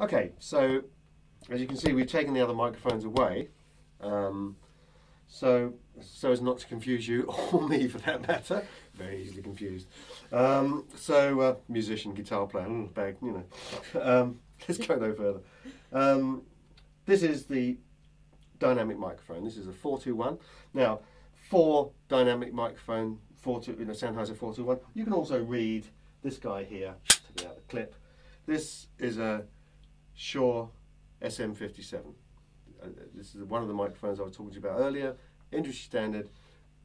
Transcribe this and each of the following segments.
Okay, so as you can see, we've taken the other microphones away, so as not to confuse you or me for that matter. Very easily confused. Musician, guitar player, bag, you know. Let's go no further. This is the dynamic microphone. This is a 421. Now, for dynamic microphone, Sennheiser 421, you can also read this guy here. Take out the clip. This is a Shure SM57. This is one of the microphones I was talking to you about earlier. Industry standard,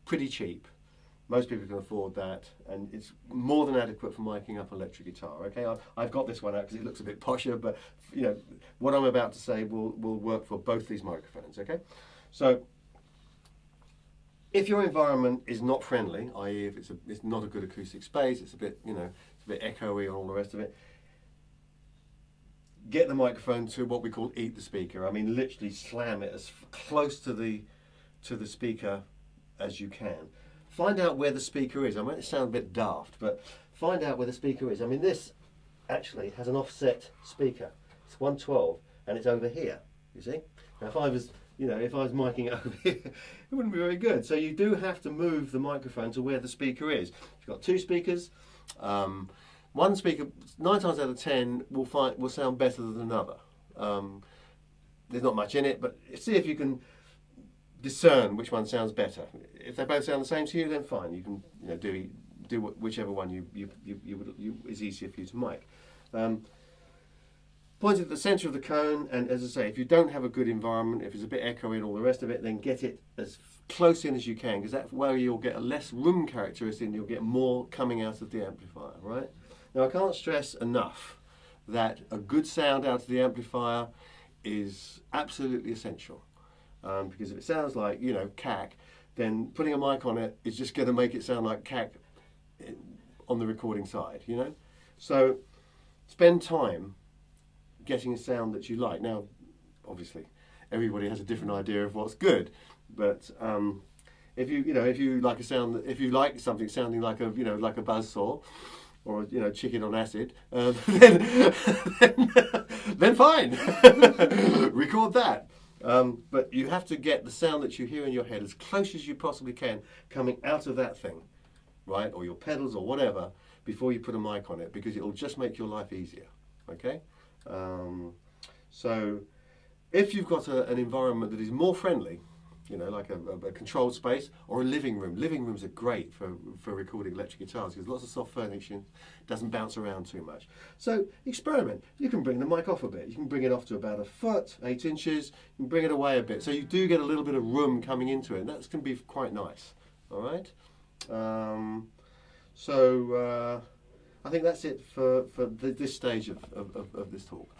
pretty cheap. Most people can afford that, and it's more than adequate for miking up electric guitar. Okay, I've got this one out because it looks a bit posher, but you know what I'm about to say will work for both these microphones. Okay, so if your environment is not friendly, i.e., if it's not a good acoustic space, it's a bit it's a bit echoey and all the rest of it, get the microphone to what we call eat the speaker. I mean, literally slam it as close to the speaker as you can. Find out where the speaker is. I might sound a bit daft, but find out where the speaker is. I mean, this actually has an offset speaker. It's 112, and it's over here. You see? Now, if I was miking it over here, it wouldn't be very good. So you do have to move the microphone to where the speaker is. You've got two speakers. One speaker, 9 times out of 10, will sound better than another. There's not much in it, but see if you can discern which one sounds better. If they both sound the same to you, then fine. You can do whichever one is easier for you to mic. Point it at the centre of the cone, and as I say, if you don't have a good environment, if it's a bit echoey and all the rest of it, then get it as close in as you can, because that's where you'll get a less room characteristic and you'll get more coming out of the amplifier, right? Now, I can't stress enough that a good sound out of the amplifier is absolutely essential. Because if it sounds like, cack, then putting a mic on it is just going to make it sound like cack on the recording side, So spend time getting a sound that you like. Now, obviously, everybody has a different idea of what's good, but if you like a sound, if you like something sounding like a like a buzzsaw, or chicken on acid, then fine, record that. But you have to get the sound that you hear in your head as close as you possibly can coming out of that thing, right? Or your pedals or whatever, before you put a mic on it, because it'll just make your life easier, okay? So if you've got an environment that is more friendly, like a controlled space or a living room. Living rooms are great for recording electric guitars because lots of soft furniture doesn't bounce around too much. So experiment. You can bring the mic off a bit. You can bring it off to about 1 foot, 8 inches. You can bring it away a bit. So you do get a little bit of room coming into it. And that's going to be quite nice. All right? I think that's it for this stage of this talk.